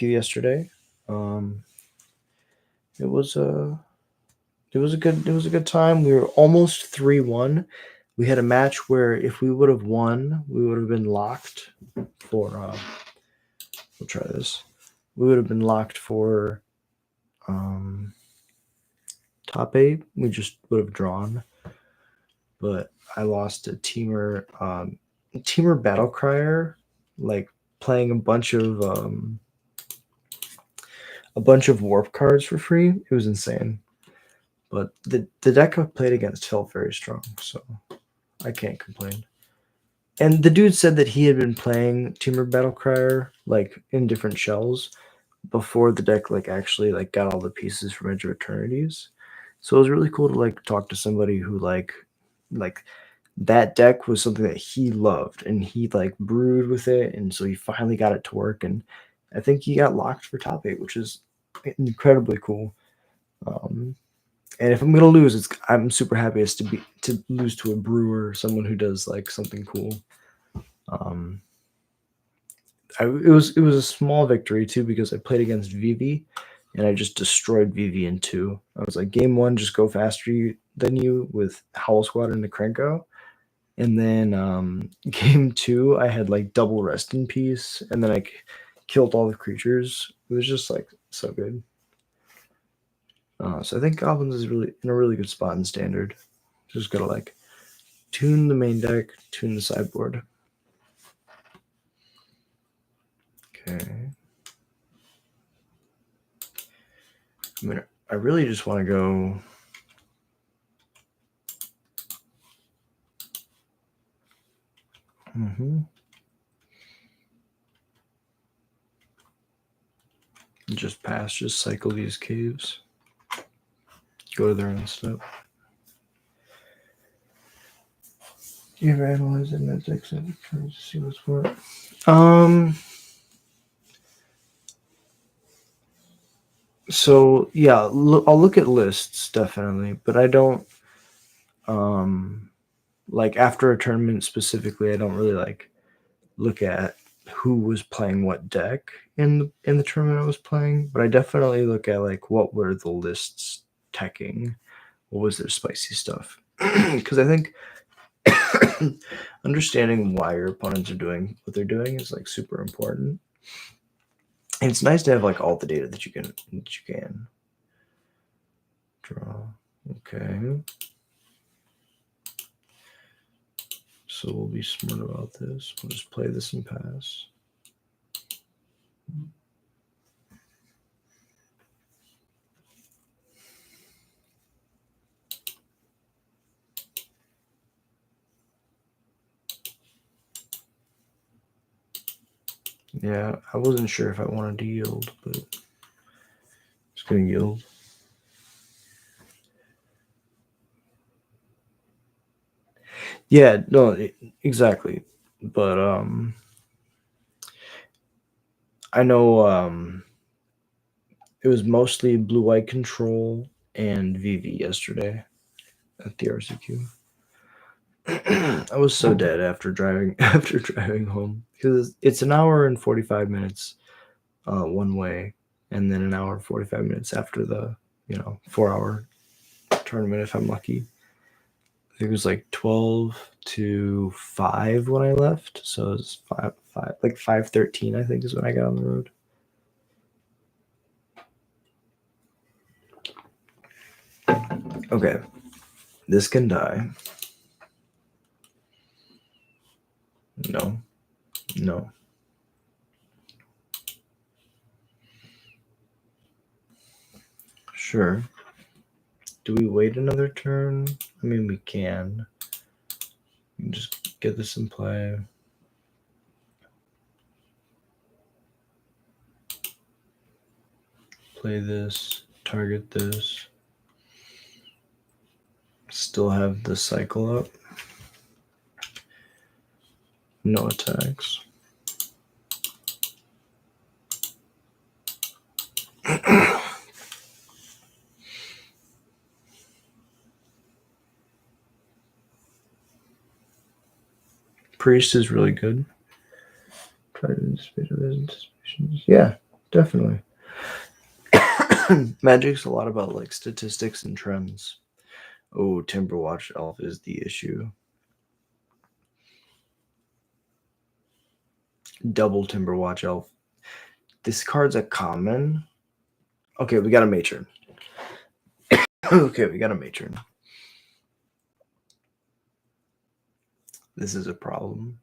queue yesterday. It was a good time. We were almost 3-1. We had a match where if we would have won, we would have been locked for. We'll try this. We would have been locked for top 8. We just would have drawn, but I lost a teamer battle crier, like playing a bunch of warp cards for free. It was insane. But the deck I played against felt very strong, so I can't complain. And the dude said that he had been playing Teamer Battlecrier like in different shells before the deck actually got all the pieces from Edge of Eternities. So it was really cool to talk to somebody who like that deck was something that he loved and he brewed with it, and so he finally got it to work, and I think he got locked for top 8, which is incredibly cool. And if I'm gonna lose, I'm super happy to lose to a brewer, someone who does something cool. It was a small victory too because I played against Vivi, and I just destroyed Vivi in 2. I was like, game 1, just go faster than you with Howl Squad and the Krenko, and then game 2, I had double Rest in Peace, and then I killed all the creatures. It was just so good. So I think Goblins is really in a really good spot in Standard. Just gotta tune the main deck, tune the sideboard. Okay. I really just want to go. Just pass. Just cycle these caves. Go to their own step. You ever analyze it in decks and try to see what's what? So yeah, I'll look at lists definitely, but I don't after a tournament specifically. I don't really look at who was playing what deck in the tournament I was playing, but I definitely look at what were the lists teching, what was their spicy stuff, because I think understanding why your opponents are doing what they're doing is super important. And it's nice to have all the data that you can draw. Okay. So we'll be smart about this. We'll just play this and pass. Yeah, I wasn't sure if I wanted to yield, but just gonna yield. Yeah, no, exactly. But I know it was mostly blue-white control and VV yesterday at the RCQ. I was so dead after driving home because it's an hour and 45 minutes one way, and then an hour and 45 minutes after the 4-hour tournament if I'm lucky. I think it was 12 to 5 when I left, so it was 5:13 I think is when I got on the road. Okay, this can die. No. Sure. Do we wait another turn? I mean, we can. We can just get this in play. Play this, target this. Still have the cycle up. No attacks. Priest is really good. Try to anticipate his anticipations. Yeah, definitely. Magic's a lot about like statistics and trends. Oh, Timberwatch Elf is the issue. Double Timberwatch Elf. This card's a common. Okay, we got a matron. Okay, we got a matron. This is a problem.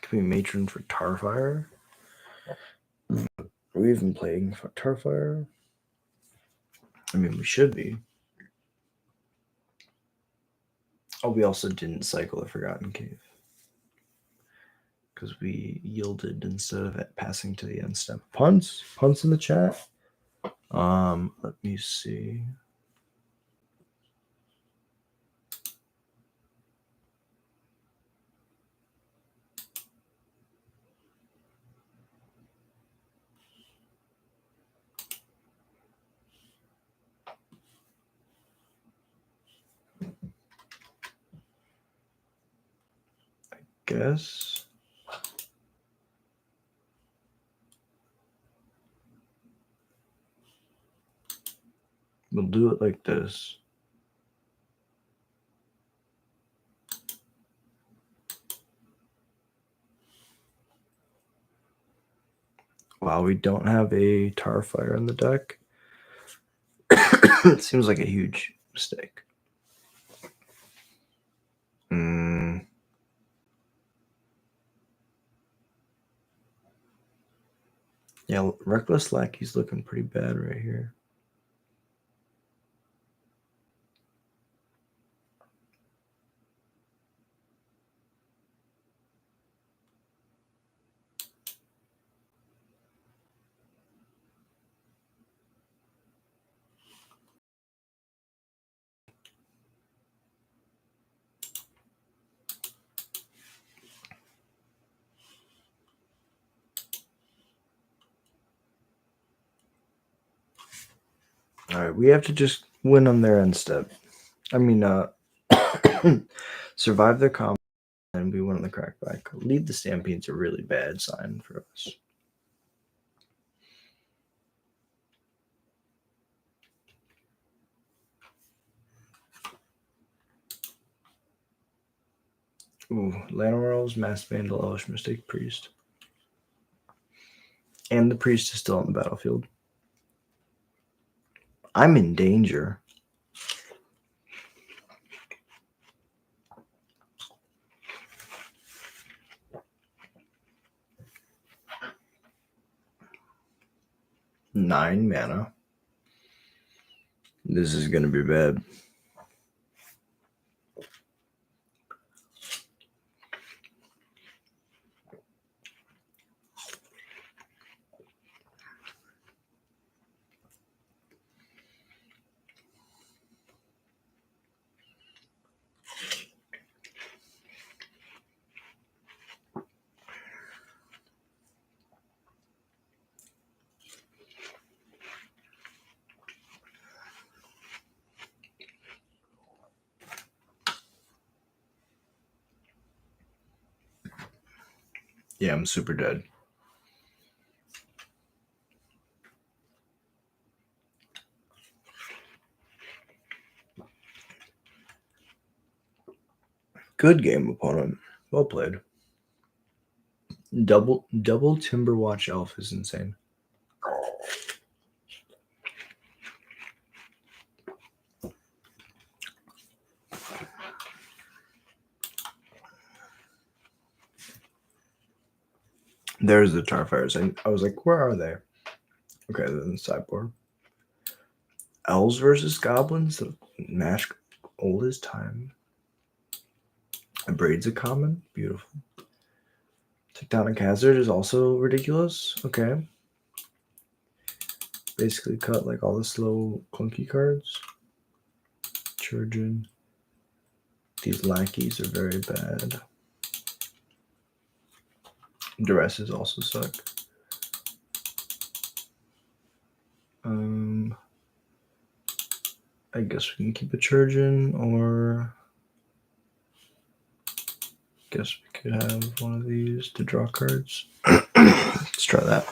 Can we matron for Tarfire? Are we even playing for Tarfire? I mean, we should be. Oh, we also didn't cycle the Forgotten Cave. Because we yielded instead of passing to the end step. Punts in the chat. Let me see. Guess. We'll do it like this. Wow, we don't have a Tarfire in the deck. It seems like a huge mistake. Yeah, Reckless Lackey's looking pretty bad right here. All right, we have to just win on their end step. I mean, survive their combo and we win on the crackback. Lead the Stampede's a really bad sign for us. Ooh, Llanowar's Masked Vandal, Elvish Mystic, Priest. And the Priest is still on the battlefield. I'm in danger. Nine mana. This is going to be bad. Yeah, I'm super dead. Good game, opponent. Well played. Double Timberwatch Elf is insane. There's the Tarfires. And I was like, where are they? Okay, they're in the sideboard. Elves versus Goblins, the match old as time. A Braid's a common. Beautiful. Tectonic Hazard is also ridiculous. Okay. Basically cut like all the slow, clunky cards. Trojan. These lackeys are very bad. Duresses also suck. I guess we can keep it charging, or guess we could have one of these to draw cards. Let's try that.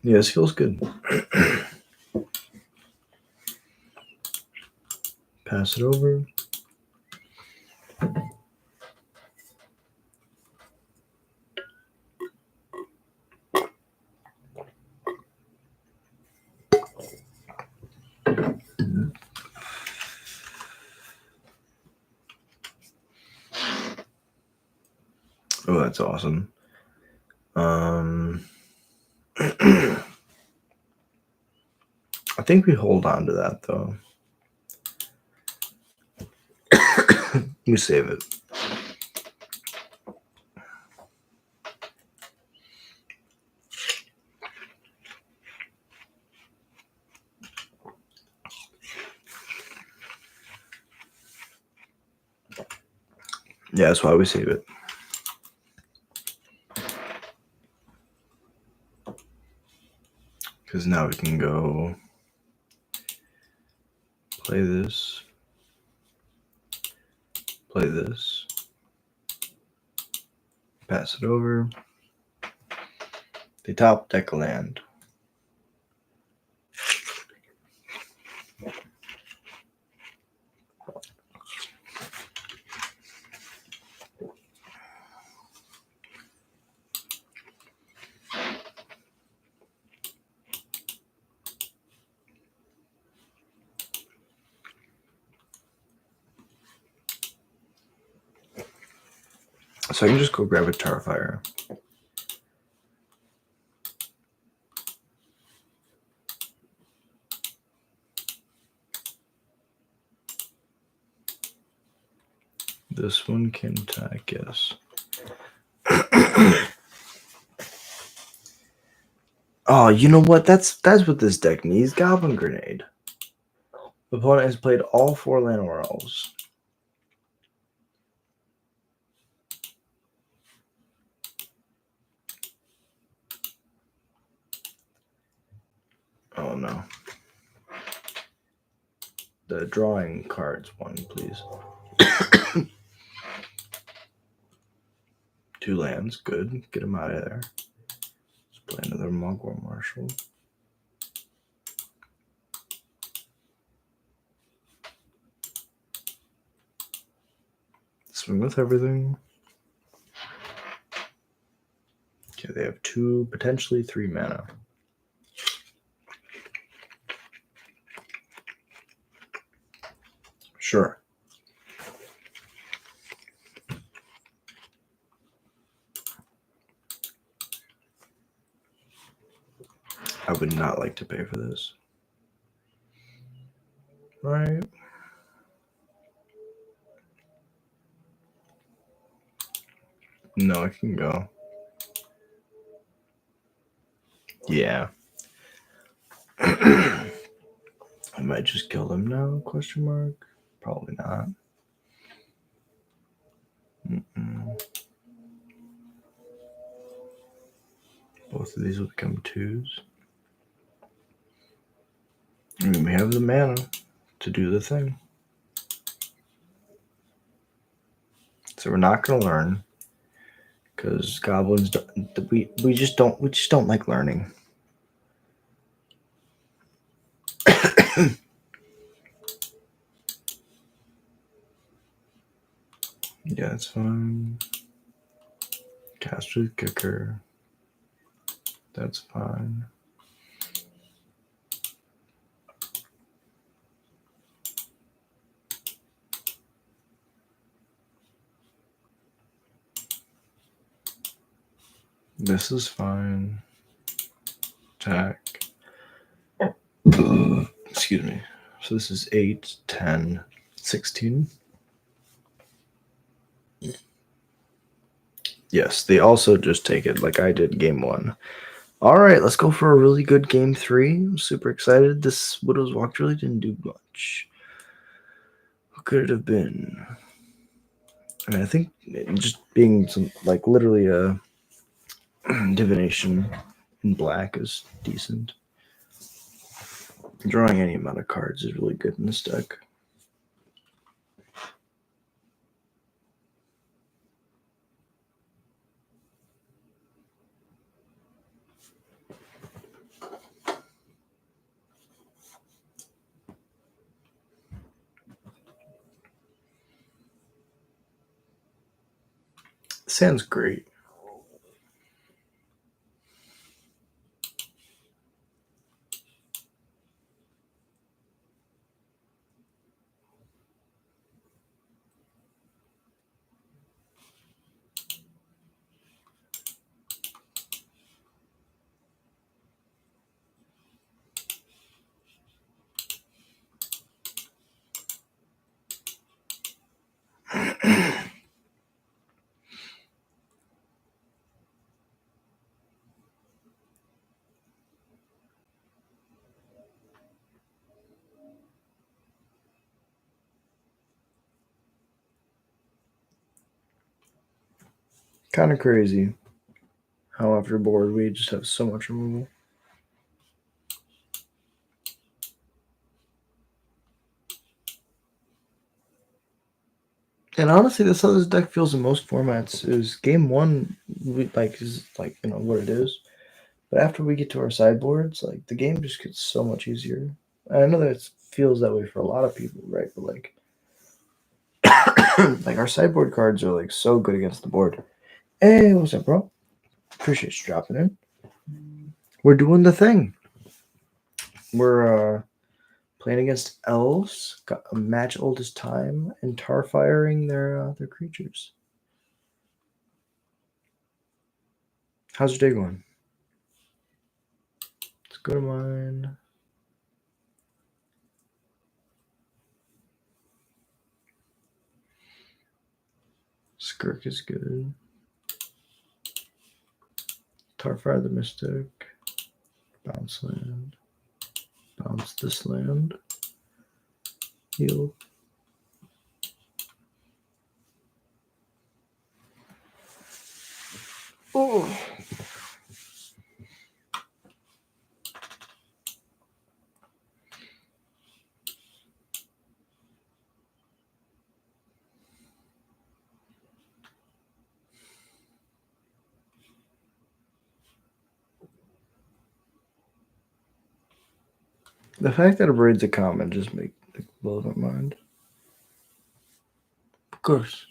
Yeah, this feels good. Pass it over. Oh, that's awesome. I think we hold on to that, though. We save it. Yeah, that's why we save it. Because now we can go play this, pass it over. They top deck a land. So I can just go grab a Tarfire. This one can attack, yes. Oh, you know what? That's what this deck needs. Goblin Grenade. The opponent has played all 4 Llanowar Elves. Oh no. The drawing cards one, please. 2 lands, good. Get them out of there. Let's play another Mogwai Marshal. Swing with everything. Okay, they have 2, potentially 3 mana. Sure. I would not like to pay for this. Right. No, I can go. Yeah. I might just kill them now, question mark? Probably not. Both of these will become 2s. I mean, we have the mana to do the thing. So we're not going to learn because goblins we just don't like learning. Yeah, that's fine. Cast with Kicker. That's fine. This is fine. Attack. Excuse me. So this is 8, 10, 16. Yes, they also just take it like I did game 1. All right, let's go for a really good game 3. I'm super excited. This Widow's Walk really didn't do much. What could it have been? I mean, I think just being some like literally a divination in black is decent. Drawing any amount of cards is really good in this deck. Sounds great. Kind of crazy how after board we just have so much removal. And honestly, that's how this deck feels in most formats. Is game one is like what it is, but after we get to our sideboards, like the game just gets so much easier. And I know that it feels that way for a lot of people, right? But like, like our sideboard cards are like so good against the board. Hey, what's up, bro? Appreciate you dropping in. We're doing the thing. We're playing against elves, got a match oldest time, and tar firing their creatures. How's your day going? Let's go to mine. Skirk is good. Tarfire the Mystic. Bounce land. Bounce this land. Heal. Oh. The fact that it reads a comment just blows my mind. Of course.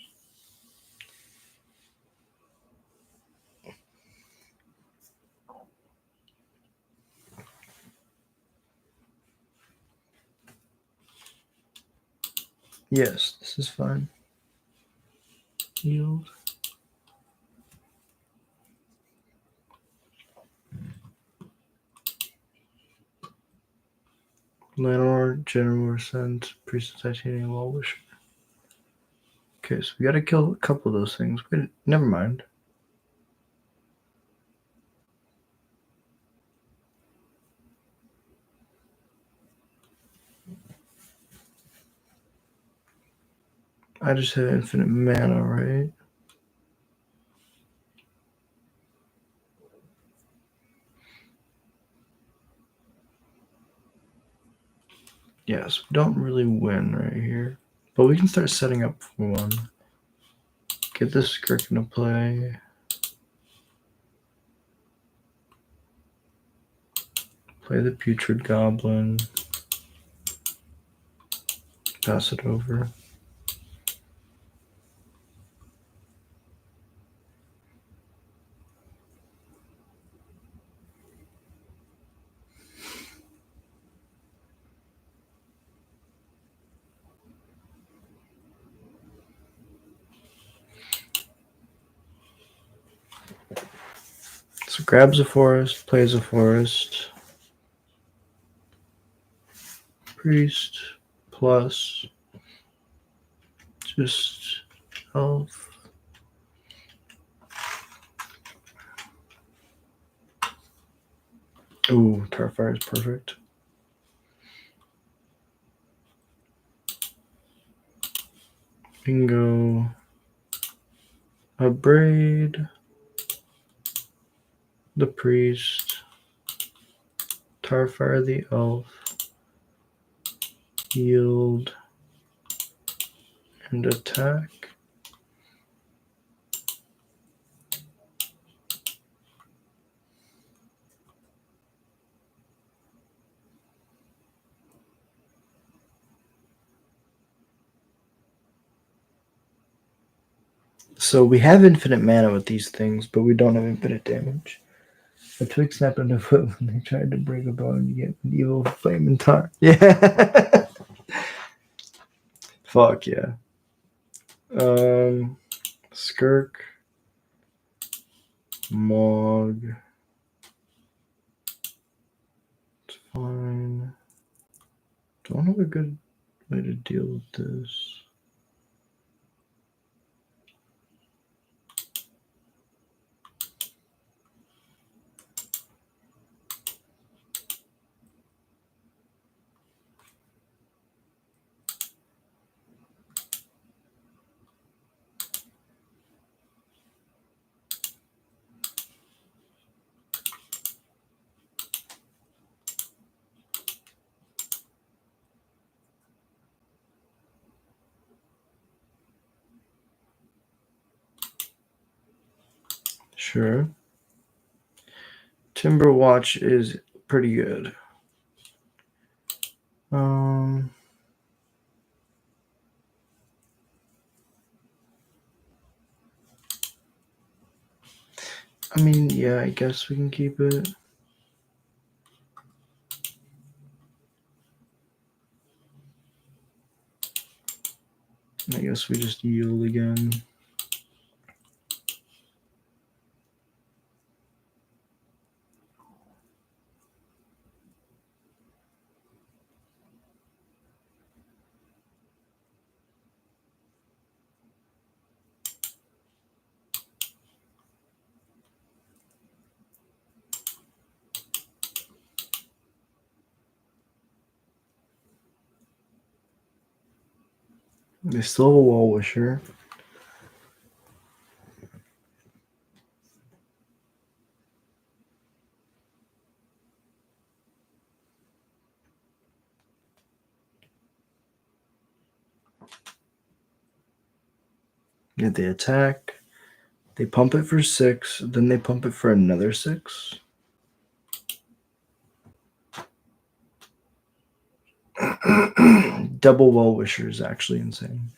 Yes, this is fine. Yield. Lanor, General Ascent, Priest of Titanium, Wall Wisher. Okay, so we gotta kill a couple of those things. Wait, never mind. I just have infinite mana, right? Yes, we don't really win right here. But we can start setting up for one. Get this Skirk into play. Play the Putrid Goblin. Pass it over. So grabs a forest, plays a forest. Priest plus just elf. Ooh, Tarfire is perfect. Bingo. Abrade the priest, Tarfire the elf, yield, and attack. So we have infinite mana with these things, but we don't have infinite damage. A twig snapped on the foot when they tried to break a bone and get an evil flame and tar. Yeah. Fuck yeah. Skirk. Mog. It's fine. Don't have a good way to deal with this. Sure. Timberwatch is pretty good. I mean, yeah, I guess we can keep it. I guess we just yield again. They still have a Wall Wisher. Get the attack. They pump it for 6, then they pump it for another 6. Double Well Wisher is actually insane.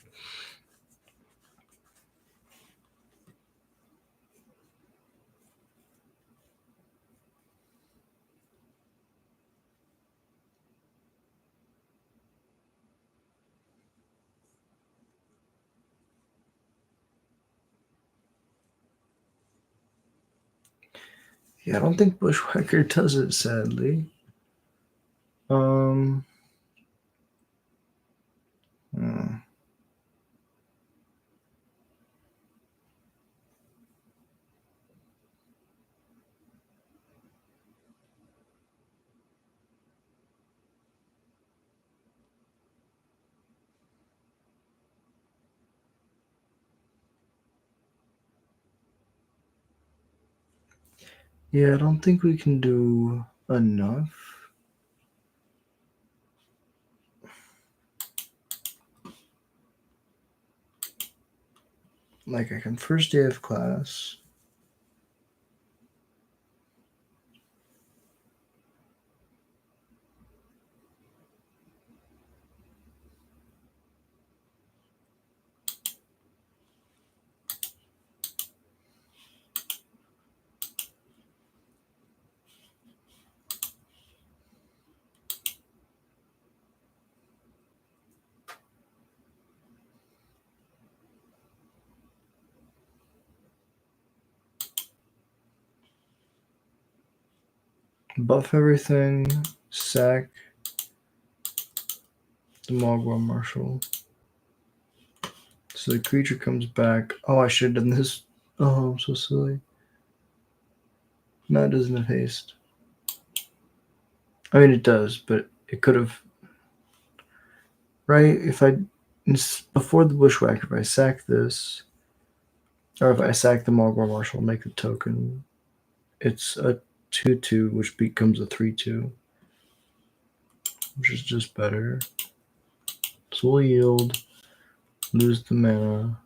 Yeah, I don't think Bushwhacker does it, sadly. Yeah, I don't think we can do enough. Like, I can first day of class. Buff everything. Sack the Mogwai Marshal. So the creature comes back. Oh, I should have done this. Oh, I'm so silly. No, it doesn't have haste. I mean, it does, but it could have. Right? If I. Before the Bushwhacker, if I sack this, Or if I sack the Mogwai Marshal, make the token. It's a 2/2, which becomes a 3/2, which is just better. So we'll yield, lose the mana.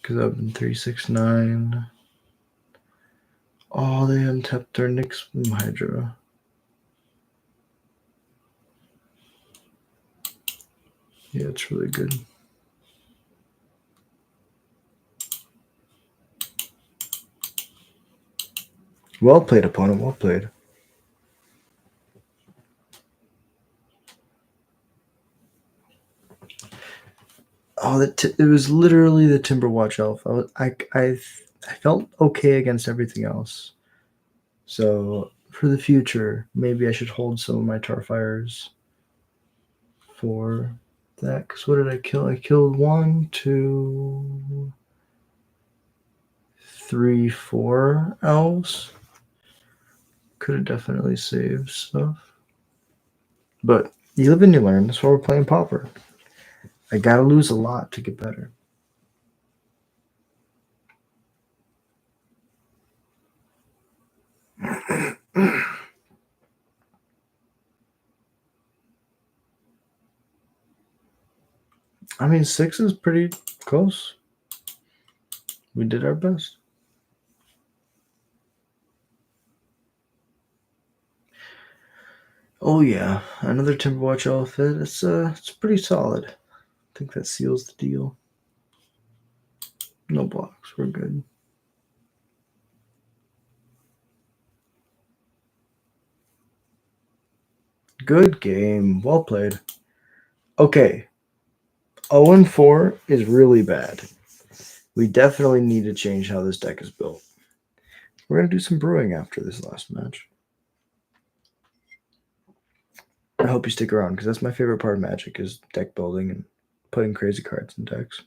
Because I've been 3/6/9. Oh, they untapped their Nyx Hydra. Yeah, it's really good. Well played, opponent. Well played. Oh, it was literally the Timberwatch Elf. I felt okay against everything else. So for the future, maybe I should hold some of my Tarfires for that. Because what did I kill? I killed 1, 2, 3, 4 elves. Could have definitely saved stuff. But you live and you learn. That's why we're playing Pauper. I gotta lose a lot to get better. I mean, 6 is pretty close. We did our best. Oh yeah, another Timberwatch outfit. It's pretty solid. I think that seals the deal. No blocks. We're good. Good game. Well played. Okay. 0-4 is really bad. We definitely need to change how this deck is built. We're going to do some brewing after this last match. I hope you stick around because that's my favorite part of Magic is deck building and putting crazy cards in decks.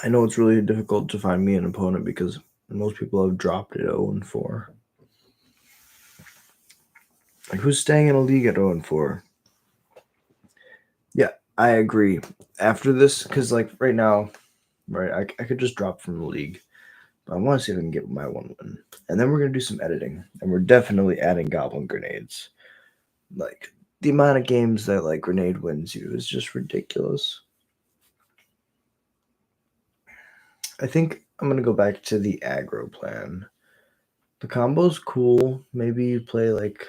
I know it's really difficult to find me an opponent because most people have dropped at 0-4. Like, who's staying in a league at 0-4? Yeah, I agree. After this, because, like, right now, right, I could just drop from the league. But I want to see if I can get my 1 win. And then we're going to do some editing. And we're definitely adding Goblin Grenades. Like, the amount of games that, like, Grenade wins you is just ridiculous. I think I'm going to go back to the aggro plan. The combo's cool. Maybe you play, like...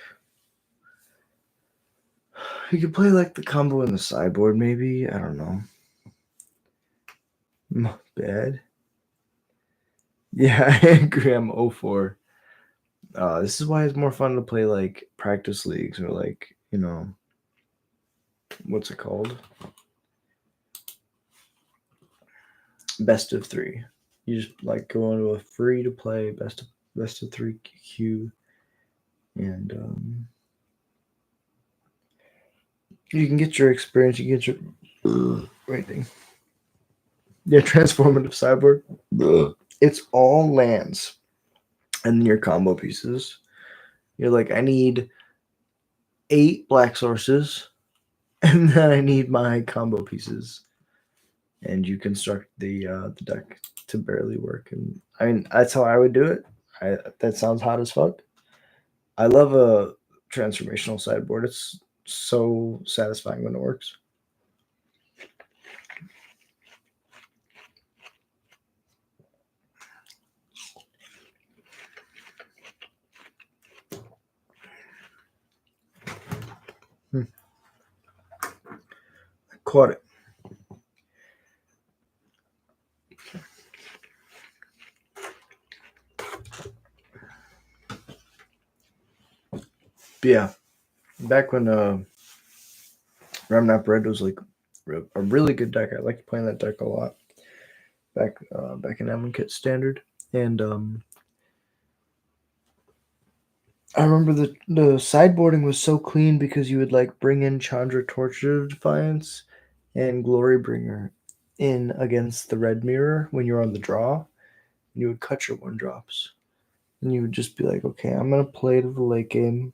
You could play, like, the combo in the sideboard, maybe. I don't know. Not bad. Yeah, I agree. I'm 0-4. This is why it's more fun to play, like, practice leagues or, like, you know... What's it called? Best of 3. You just, like, go into a free-to-play best of 3 queue. And, you can get your experience. You get your rating. Yeah, transformative sideboard. It's all lands, and then your combo pieces. You're like, I need 8 black sources, and then I need my combo pieces, and you construct the deck to barely work. And I mean, that's how I would do it. That sounds hot as fuck. I love a transformational sideboard. It's so satisfying when it works. I caught it. Yeah, back when Remnant Red was like a really good deck. I liked playing that deck a lot. Back in Kit Standard, and I remember the sideboarding was so clean because you would like bring in Chandra Torture of Defiance and Glorybringer in against the red mirror when you're on the draw. And you would cut your 1-drops. And you would just be like, okay, I'm gonna play to the late game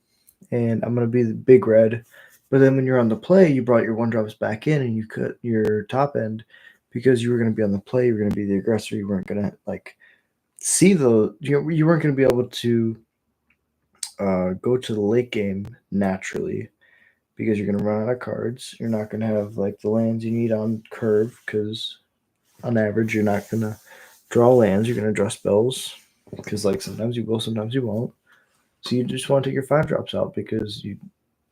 and I'm gonna be the big red. But then when you're on the play, you brought your 1-drops back in and you cut your top end because you were gonna be on the play, you were gonna be the aggressor, you weren't gonna like see you weren't gonna be able to go to the late game naturally because you're going to run out of cards. You're not going to have like the lands you need on curve because on average you're not going to draw lands. You're going to draw spells because like sometimes you will, sometimes you won't. So you just want to take your 5-drops out because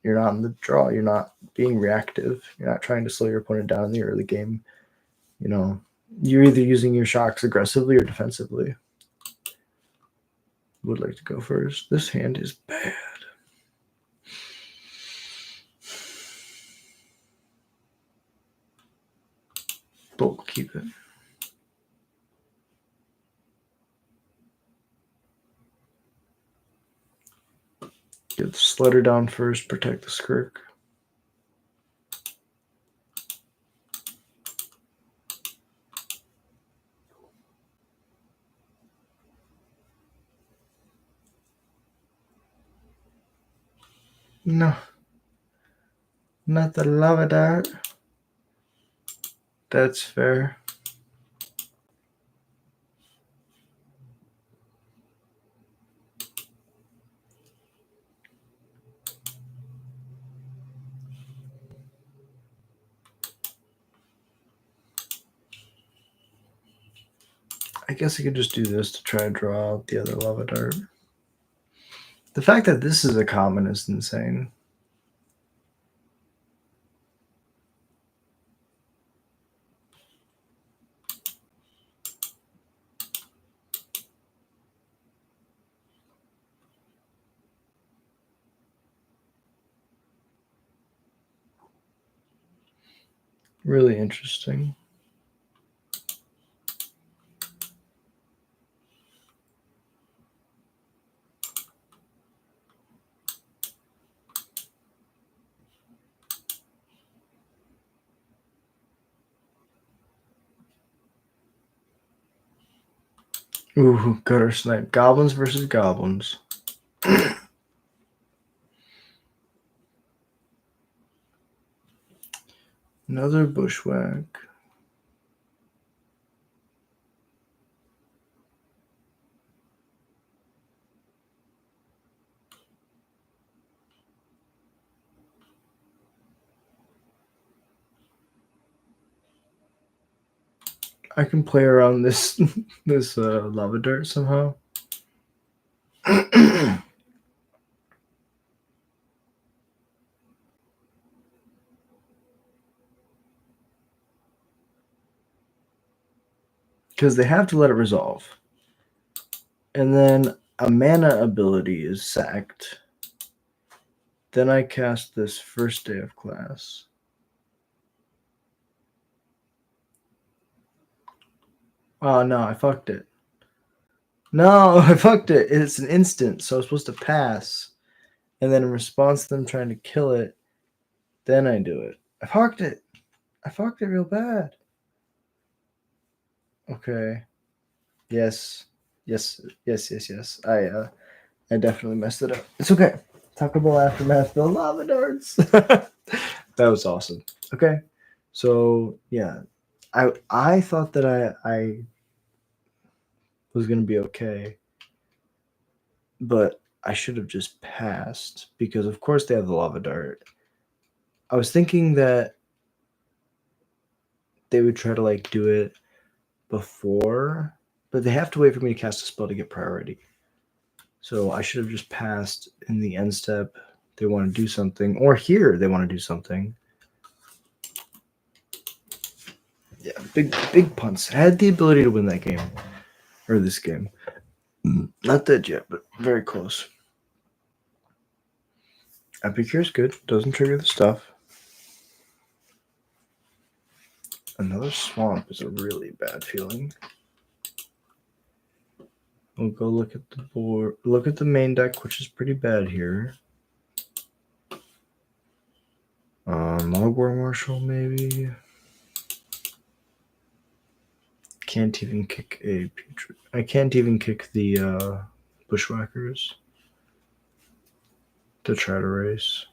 you're not in the draw. You're not being reactive. You're not trying to slow your opponent down in the early game. You know, you're either using your shocks aggressively or defensively. Would like to go first. This hand is bad. But we'll keep it. Get the Slitter down first, protect the Skirk. No. Not the lava dart. That's fair. I guess I could just do this to try to draw out the other lava dart. The fact that this is a common is insane. Really interesting. Ooh, gutter snipe. Goblins versus goblins. Another bushwhack. I can play around this lava dart somehow. Because they have to let it resolve. And then a mana ability is sacked. Then I cast this first day of class. Oh no, I fucked it. No, I fucked it. It's an instant, so I was supposed to pass. And then in response to them trying to kill it, then I do it. I fucked it. I fucked it real bad. Okay. Yes. I definitely messed it up. It's okay. Talk about aftermath, the lava darts. That was awesome. Okay. So yeah. I thought that I was gonna be okay. But I should have just passed because of course they have the lava dart. I was thinking that they would try to like do it before, but they have to wait for me to cast a spell to get priority. So I should have just passed in the end step. They want to do something, or here they want to do something. Yeah, big punts. I had the ability to win that game, or this game. Not dead yet, but very close. Epicure's good. Doesn't trigger the stuff. Another swamp is a really bad feeling. We'll go look at the board. Look at the main deck, which is pretty bad here. Mogwar Marshal, maybe. Can't even kick a putrid. I can't even kick the Bushwhackers to try to race.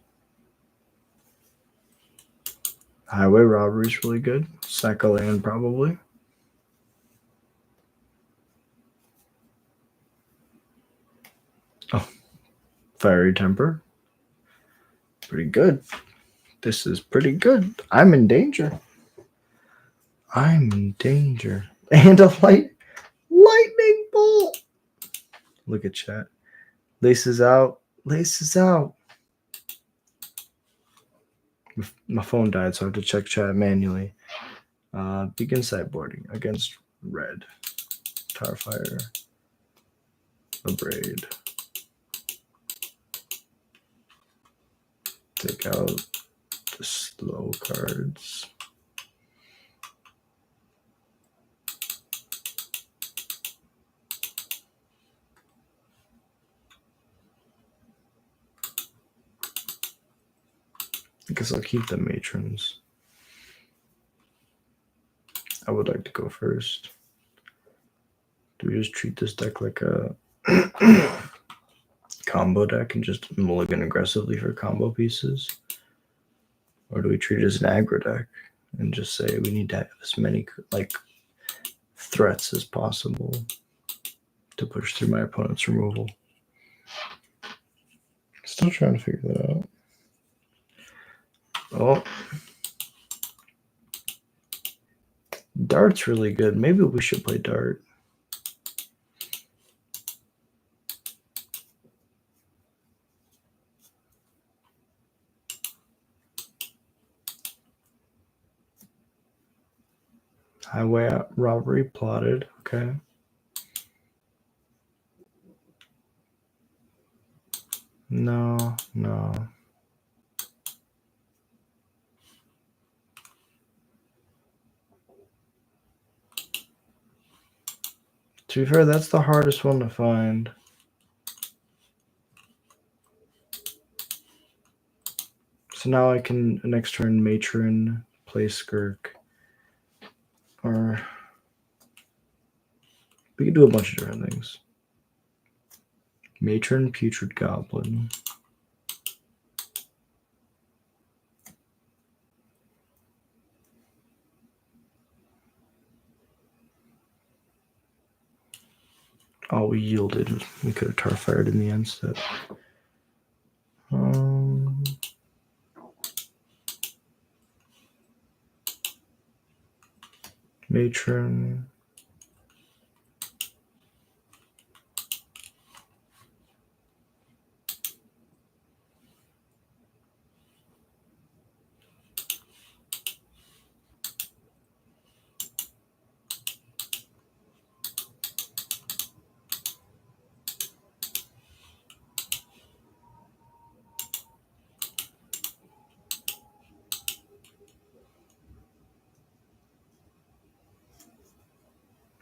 Highway Robbery is really good. Sack a land, probably. Oh, Fiery Temper. Pretty good. This is pretty good. I'm in danger. I'm in danger. And a lightning bolt. Look at chat. Laces out. Laces out. My phone died, so I have to check chat manually. Begin sideboarding against red. Tarfire. Abrade. Take out the slow cards. I guess I'll keep the matrons. I would like to go first. Do we just treat this deck like a combo deck and just mulligan aggressively for combo pieces? Or do we treat it as an aggro deck and just say we need to have as many like threats as possible to push through my opponent's removal? Still trying to figure that out. Oh, Dart's really good. Maybe we should play Dart. Highway Robbery plotted. Okay. No. To be fair, that's the hardest one to find. So now I can, next turn, Matron, play Skirk. Or we can do a bunch of different things. Matron, Putrid Goblin. Oh, we yielded. We could have Tarfired in the end instead. Matron.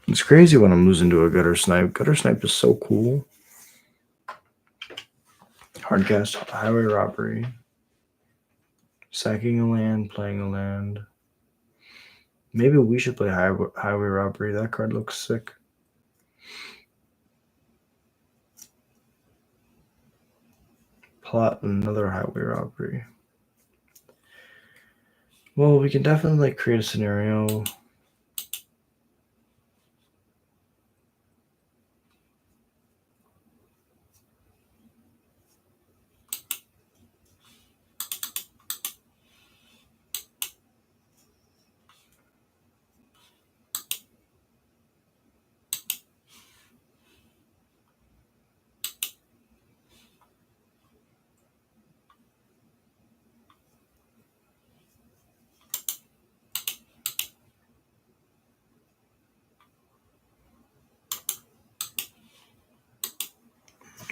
It's crazy when I'm losing to a Gutter Snipe. Gutter Snipe is so cool. Hardcast, Highway Robbery. Sacking a land, playing a land. Maybe we should play Highway Robbery. That card looks sick. Plot another Highway Robbery. Well, we can definitely create a scenario.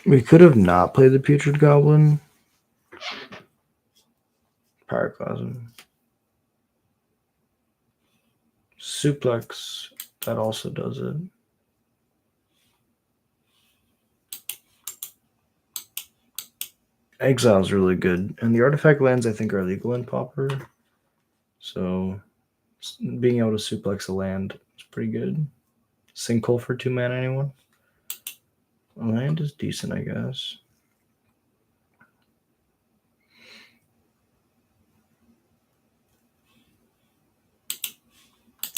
We could have not played the Putrid Goblin. Pyroclasm. Suplex, that also does it. Exile's really good. And the artifact lands, I think, are legal in Pauper. So being able to suplex a land is pretty good. Sinkhole for 2 mana, anyone? A land is decent, I guess.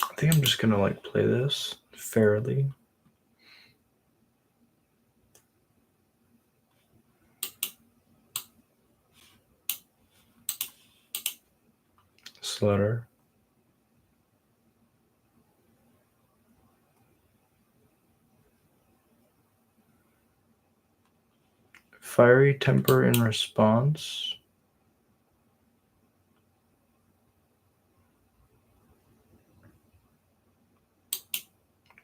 I think I'm just gonna like play this fairly. Slaughter. Fiery Temper in response.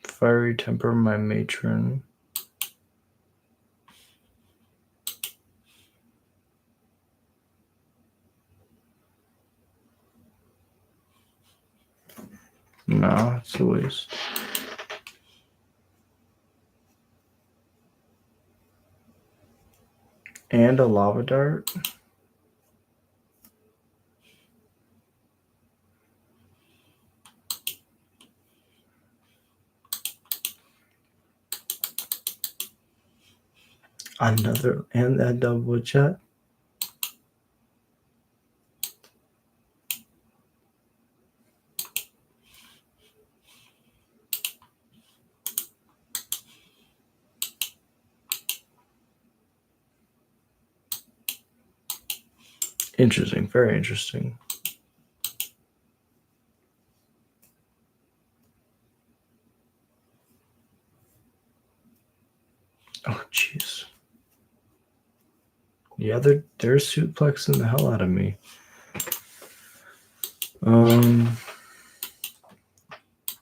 Fiery Temper my matron. No, it's a waste. And a lava dart. Another and a double jet. Interesting, very interesting. Oh, jeez. Yeah, they're suplexing the hell out of me.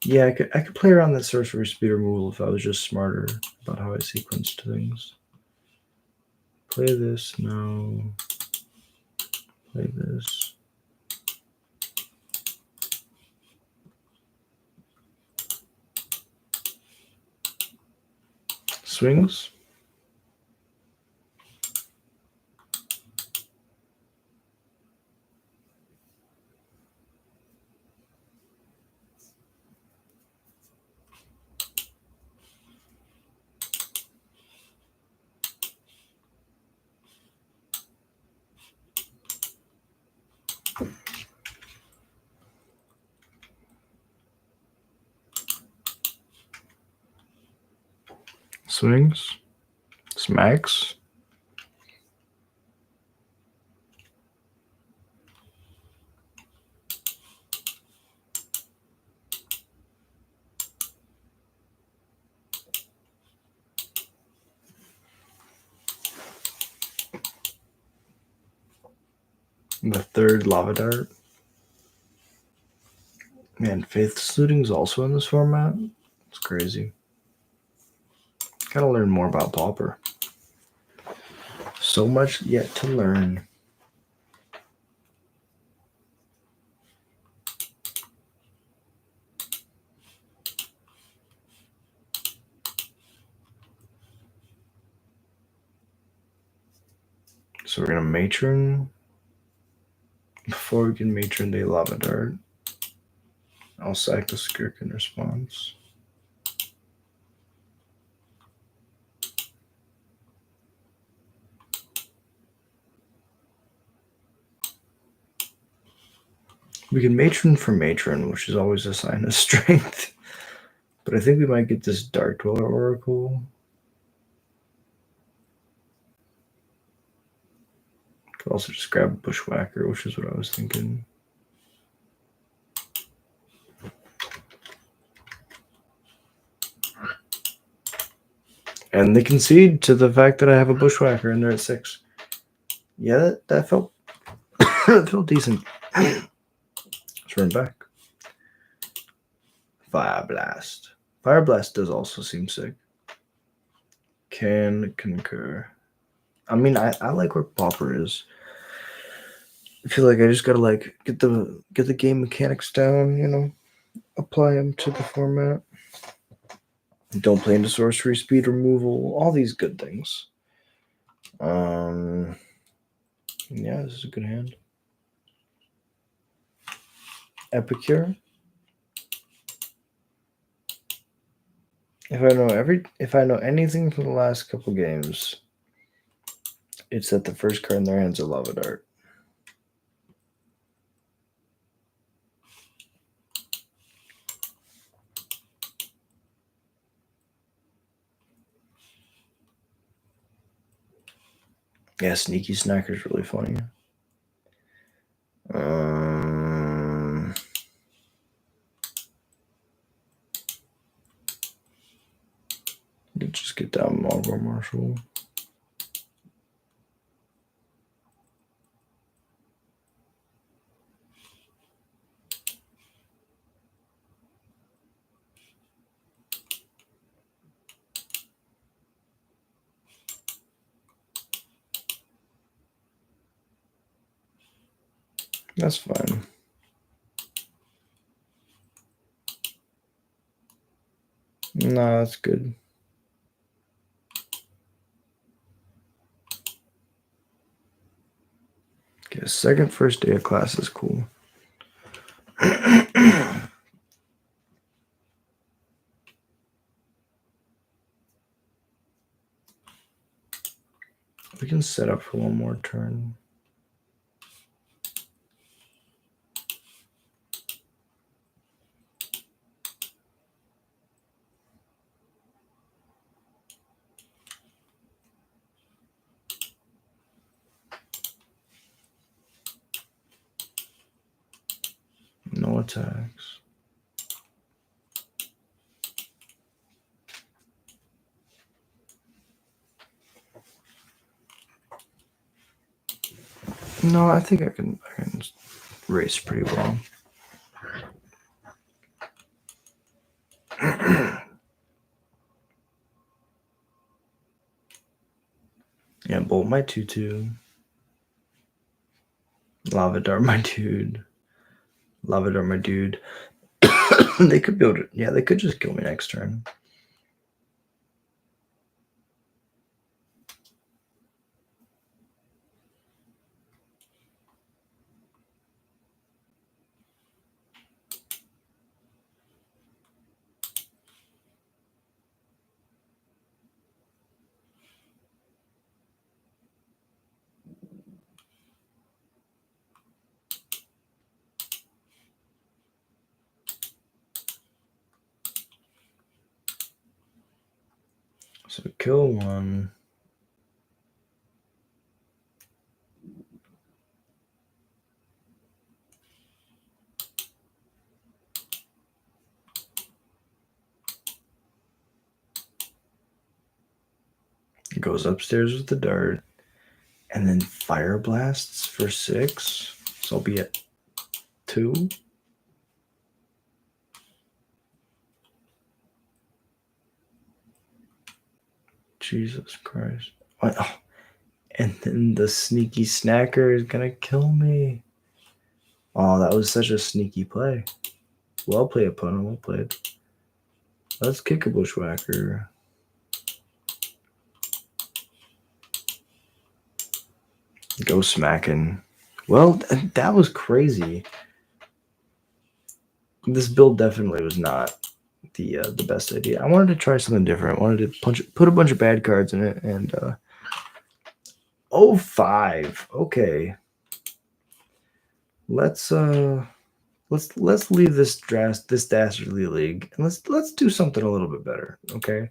Yeah, I could play around that sorcery speed removal if I was just smarter about how I sequenced things. Play this, no. Play this. Swings. Swings. Smacks. The third lava dart. Man, Faith Saluting's also in this format. It's crazy. Gotta learn more about Pauper. So much yet to learn. So we're gonna matron. Before we can matron the lava dart, I'll sack the Skirk in response. We can matron for matron, which is always a sign of strength. But I think we might get this Dark Dweller Oracle. Could also just grab Bushwhacker, which is what I was thinking. And they concede to the fact that I have a Bushwhacker and they're at 6. Yeah, that felt that felt decent. Let's run back. Fire Blast. Fire Blast does also seem sick. Can concur. I mean, I like where Pauper is. I feel like I just gotta like get the game mechanics down, you know, apply them to the format. Don't play into sorcery, speed removal, all these good things. Yeah, this is a good hand. Epicure. If I know anything from the last couple games, it's that the first card in their hands is Lava Dart. Yeah, Sneaky Snacker is really funny. Just get down Marlboro Marshall. That's fine. No, that's good. Okay, second first day of class is cool. We can set up for one more turn. No attacks. No, I think I can race pretty well. Yeah, Bolt my 2/2. Lava Dart my dude. Lava Dart my dude. They could build it. Yeah, they could just kill me next turn. So kill one. Goes upstairs with the dart. And then fire blasts for 6. So I'll be at 2. Jesus Christ. What? Oh. And then the sneaky snacker is gonna kill me. Oh, that was such a sneaky play. Well played, opponent. Well played. Let's kick a bushwhacker. Go smacking. Well, that was crazy. This build definitely was not the best idea. I wanted to try something different. I wanted to put a bunch of bad cards in it, and 5. Okay. Let's leave this dastardly league and let's do something a little bit better. Okay.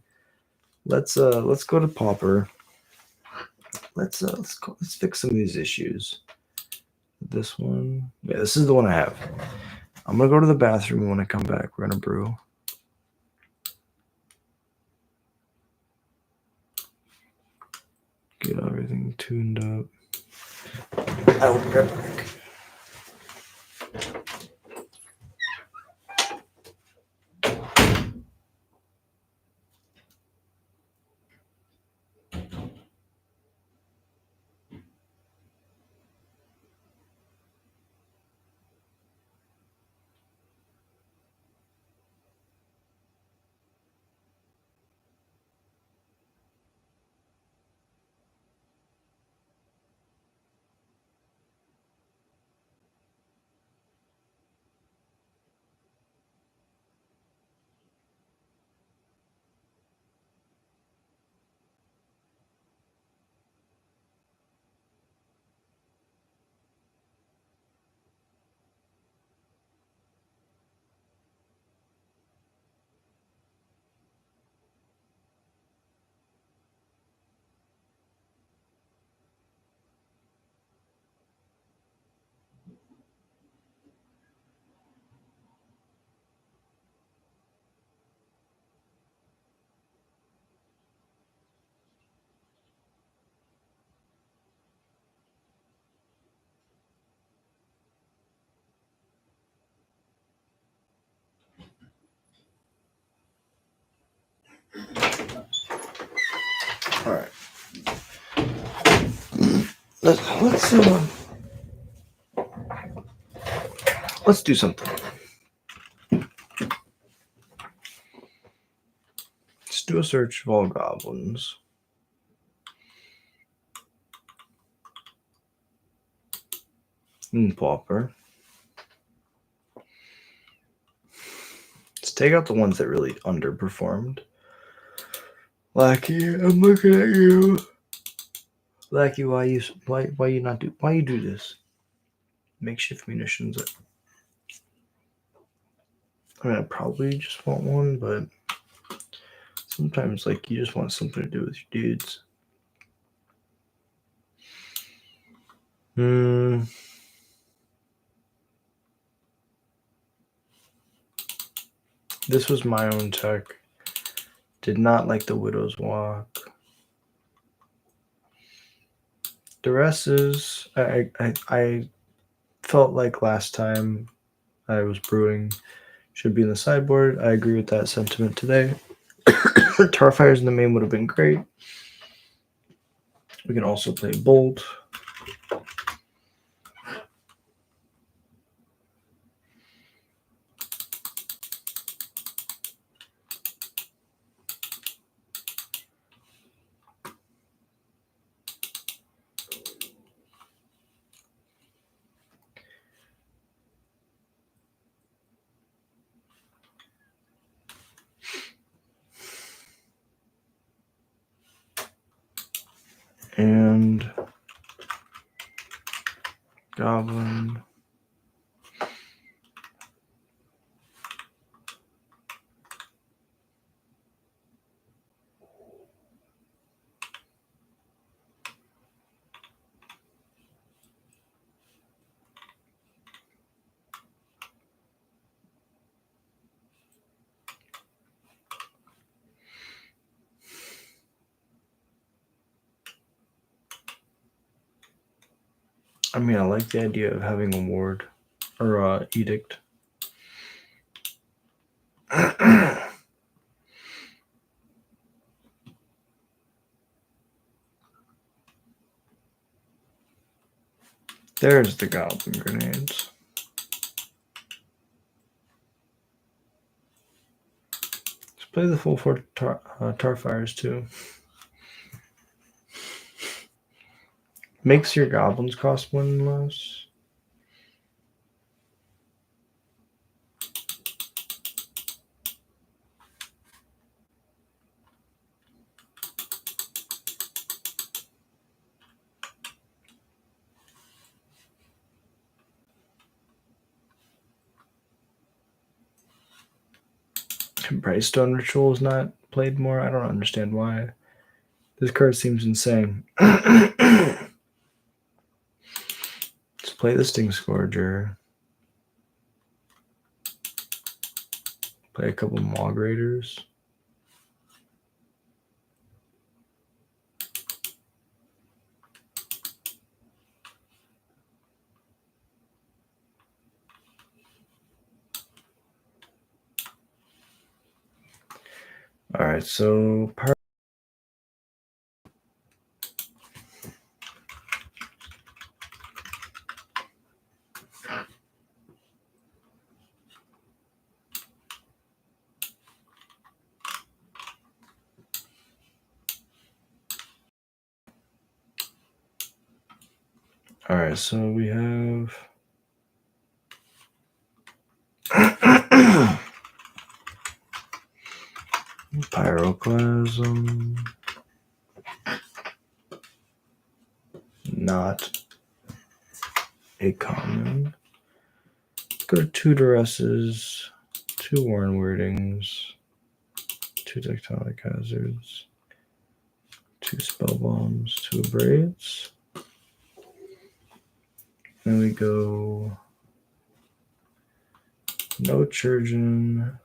Let's go to Pauper. Let's fix some of these issues. This one. Yeah, this is the one I have. I'm gonna go to the bathroom, and when I come back, we're gonna brew. Get everything tuned up. I will be right back. All right. Let's do something. Let's do a search of all goblins. And pauper. Let's take out the ones that really underperformed. Lackey, I'm looking at you. Lackey, why you do this? Makeshift munitions. I mean, I probably just want one, but sometimes like you just want something to do with your dudes. This was my own tech. Did not like the Widow's Walk. The rest is I felt like last time I was brewing should be in the sideboard. I agree with that sentiment today. Tarfires in the main would have been great. We can also play Bolt. And Goblin. I mean, I like the idea of having a ward or edict. There's the goblin grenades. Let's play the full for Tarfires too. Makes your goblins cost one less. Brightstone Ritual is not played more. I don't understand why. This card seems insane. Let's play the Sting Scourger. Play a couple Maw Graders. All right, so all right, so we have Pyroclasm. Not a common. Go to 2 Duresses, 2 Warren Wordings, 2 Tectonic Hazards, 2 Spell Bombs, 2 Braids. Then we go no Churgeon.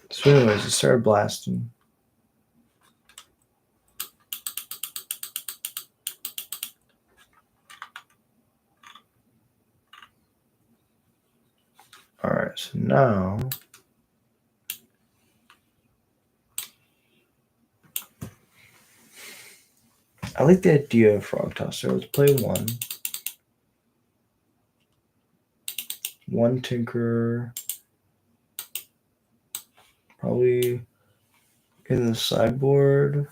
So anyways, it started blasting. All right, so now I like the idea of frog tosser. Let's play one tinker, probably in the sideboard,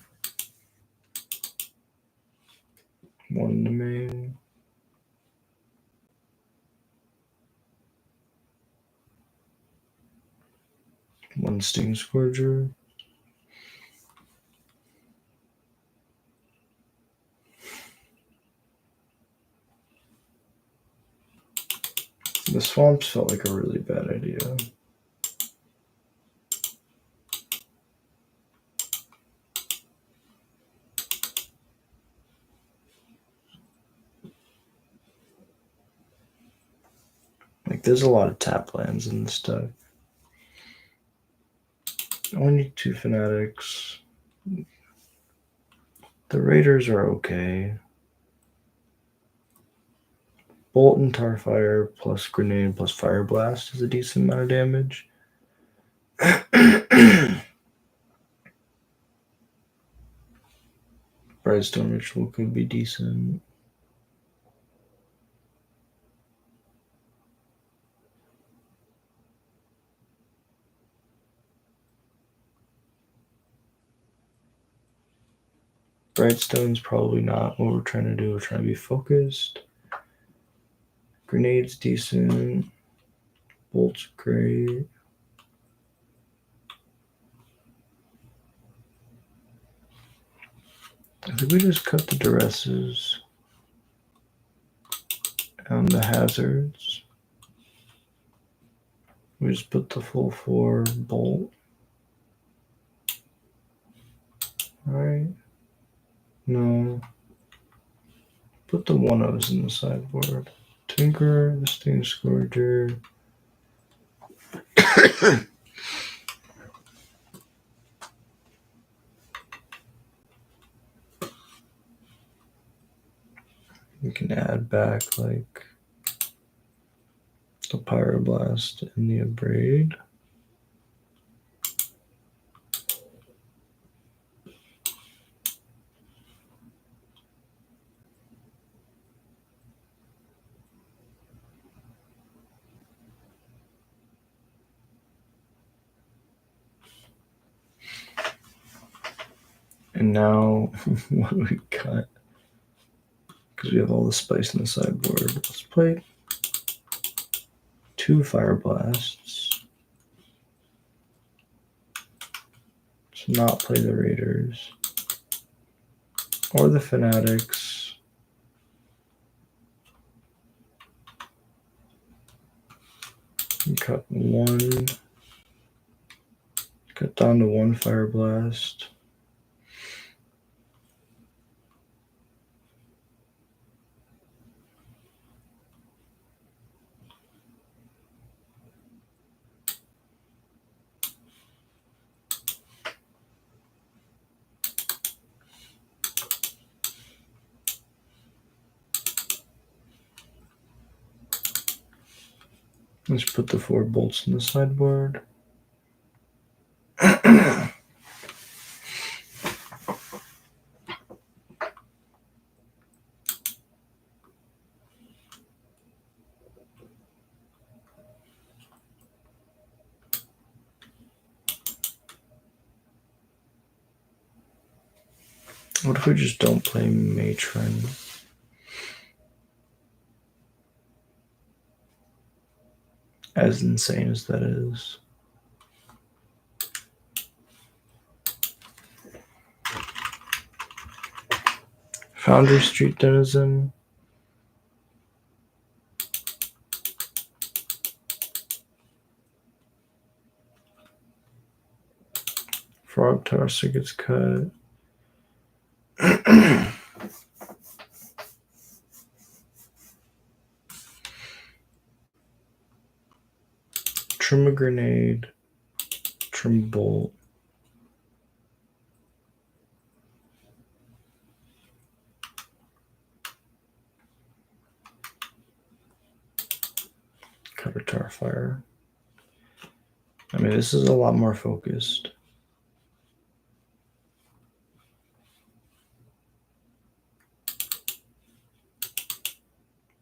one in the main. One Sting Scourger. The swamps felt like a really bad idea. Like, there's a lot of tap lands in this deck. I only need 2 Fanatics. The Raiders are okay. Bolt and Tarfire plus Grenade plus Fire Blast is a decent amount of damage. Brightstone Ritual could be decent. Brightstone's probably not what we're trying to do. We're trying to be focused. Grenade's decent. Bolt's great. I think we just cut the duresses and the hazards. We just put the full 4 bolt. Alright. No. Put the 1-0s in the sideboard. Tinker, the Sting Scourger. You can add back like the Pyroblast and the Abrade. And now, what do we cut? Because we have all the spice in the sideboard. Let's play 2 Fire Blasts. Let's not play the Raiders. Or the Fanatics. And cut 1. Cut down to 1 Fire Blast. Let's put the 4 bolts in the sideboard. What if we just don't play Matron? As insane as that is. Foundry Street Denizen. Frog Tosser gets cut. Trim a Grenade. Trim Bolt. Cut a Tarfire. I mean, this is a lot more focused.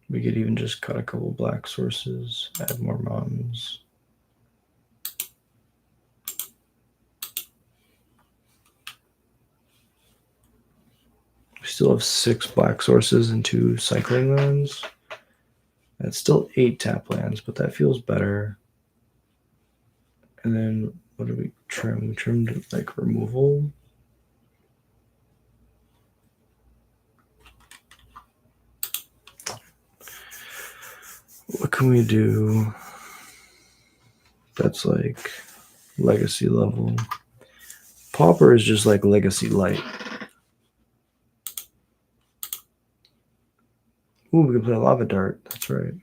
We could even just cut a couple black sources, add more mountains. We still have 6 black sources and 2 cycling lands. That's still 8 tap lands, but that feels better. And then what did we trim? We trimmed like removal. What can we do? That's like legacy level. Pauper is just like legacy light. Ooh, we can play lava dart. That's right.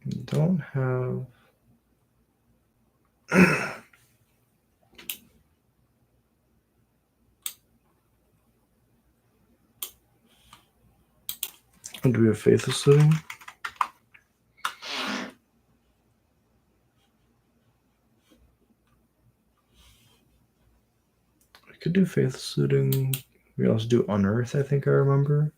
We don't have. Do we have Faithless Living? We could do Faithless Living. We also do Unearth, I think I remember.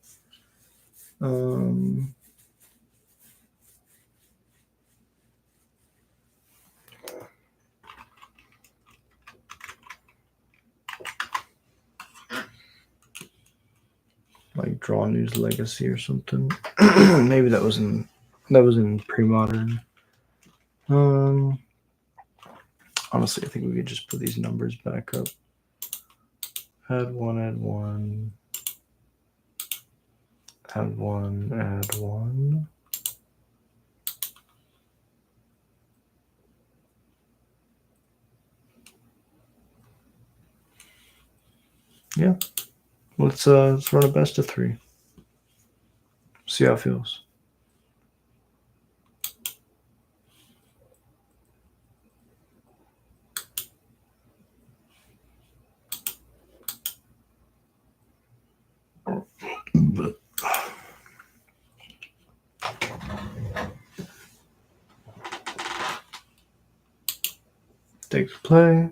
Like Draw News Legacy or something. Maybe that was in pre-modern. Honestly, I think we could just put these numbers back up. Add 1, add 1. Add 1, add 1. Yeah. Let's run a best of 3. See how it feels. Takes play.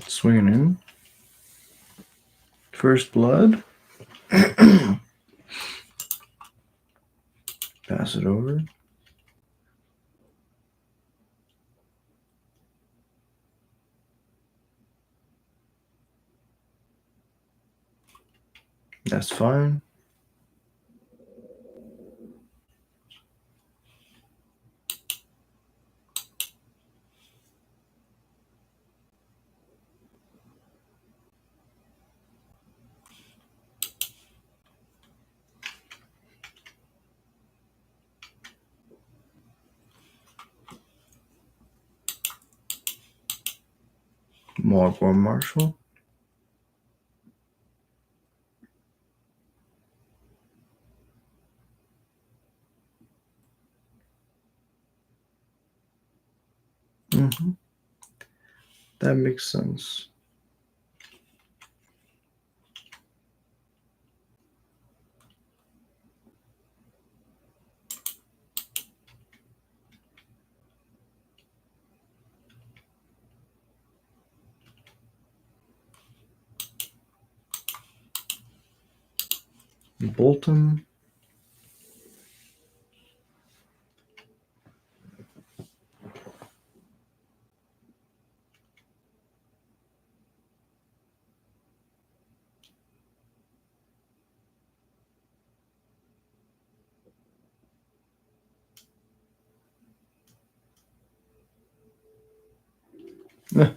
Swinging in. First blood. Pass it over. That's fine. Mogwai Marshall. Mm-hmm. That makes sense. Bolton. The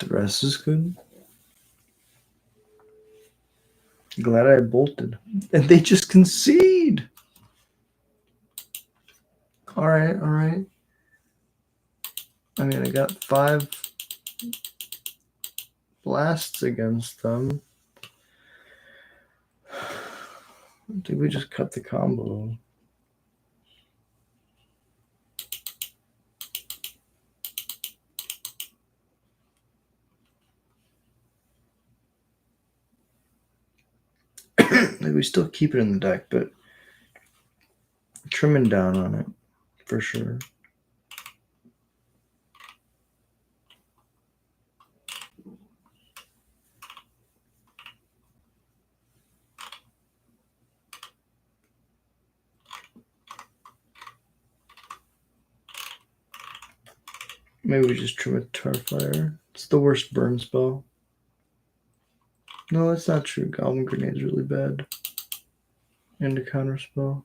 rest is good. Glad I bolted. And they just concede. All right, all right. I mean, I got 5 blasts against them. Did we just cut the combo? Like, we still keep it in the deck, but trimming down on it for sure. Maybe we just trim a Tarfire. It's the worst burn spell. No, that's not true. Goblin Grenade's really bad. And a counter spell.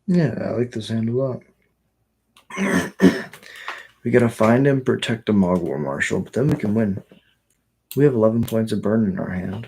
Yeah, I like this hand a lot. We gotta find and protect the Mogwai Marshal, but then we can win. We have 11 points of burn in our hand.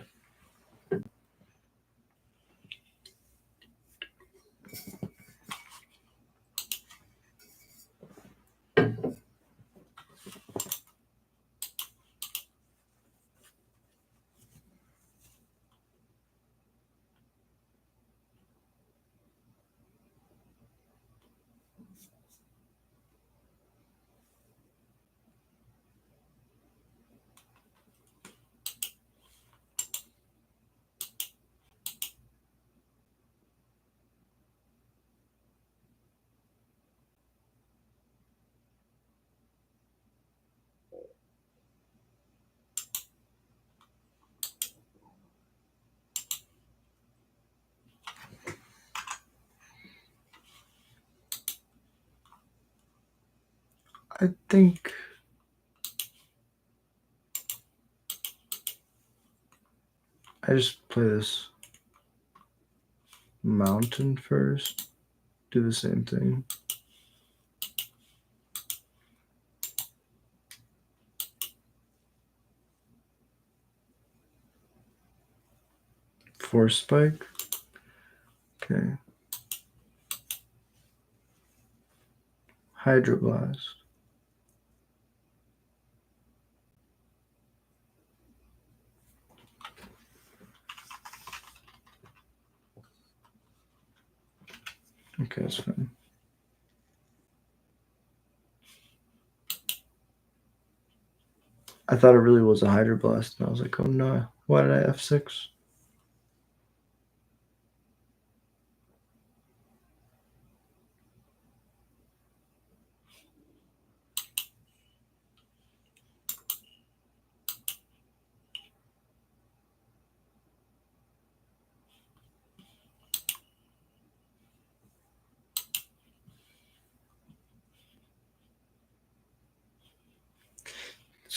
I think I just play this mountain first. Do the same thing. Force spike. Okay. Hydroblast. Okay, that's fine. I thought it really was a Hydroblast, and I was like, oh no, why did I F6?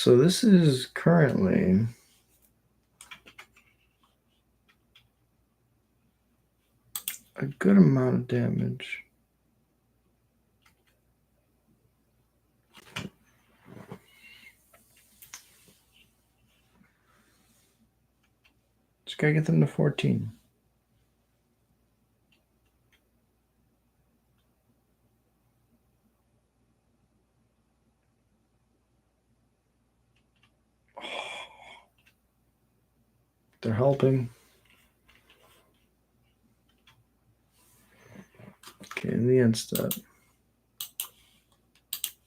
So this is currently a good amount of damage. Just gotta get them to 14. They're helping. Okay, in the end step.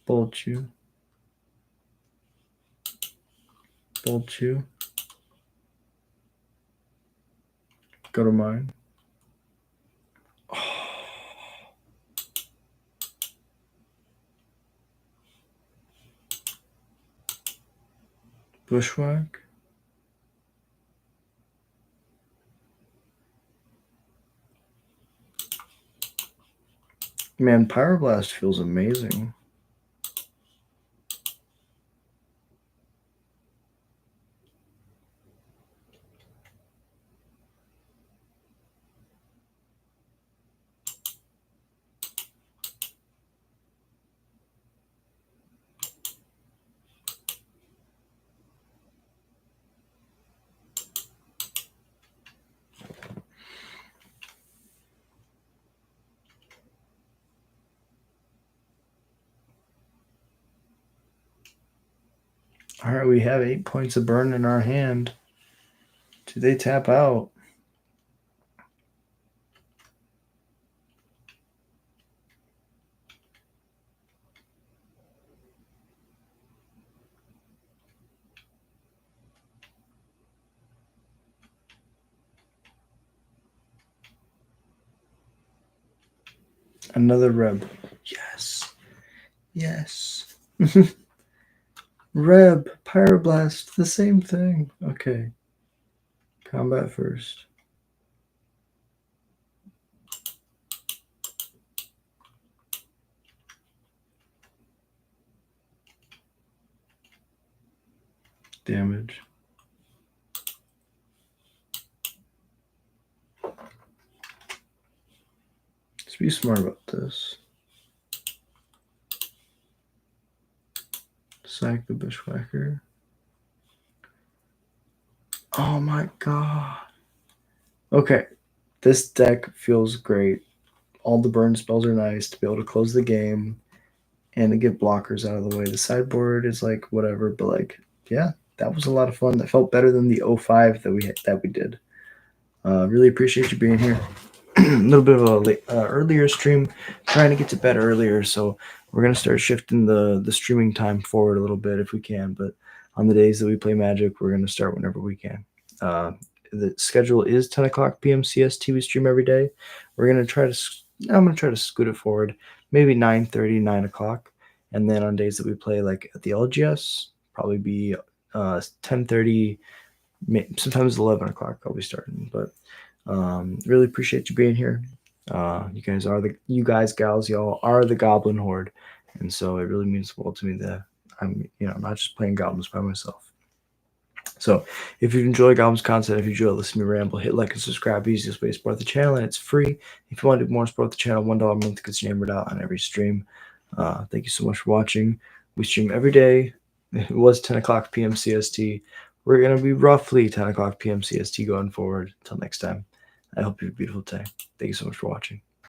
Bolt you. Bolt you. Go to mine. Bushwhack. Man, Pyroblast feels amazing. All right, we have 8 points of burn in our hand. Do they tap out? Another Reb. Yes. Yes. Reb, Pyroblast, the same thing. Okay. Combat first. Damage. Let's be smart about this. Sack the Bushwhacker. Oh my god. Okay. This deck feels great. All the burn spells are nice to be able to close the game and to get blockers out of the way. The sideboard is like whatever, but like, yeah, that was a lot of fun. That felt better than the 05 that we did. Really appreciate you being here. A little bit of a late, earlier stream, trying to get to bed earlier, so we're gonna start shifting the streaming time forward a little bit if we can. But on the days that we play Magic, we're gonna start whenever we can. The schedule is 10 o'clock p.m. CST. We stream every day. I'm gonna try to scoot it forward, maybe 9:30, 9 o'clock, and then on days that we play like at the LGS, probably be 10:30, sometimes 11 o'clock. I'll be starting, but really appreciate you being here. You guys, gals, y'all are the Goblin Horde, and so it really means the world to me that I'm not just playing goblins by myself. So if you enjoy Goblins content, if you enjoy listening to me ramble, hit like and subscribe. Easiest way to support the channel, and it's free. If you want to do more, support the channel. $1 a month gets your name read out on every stream. Thank you so much for watching. We stream every day. It was 10 o'clock p.m. CST. We're going to be roughly 10 o'clock p.m. CST going forward. Until next time, I hope you have a beautiful day. Thank you so much for watching.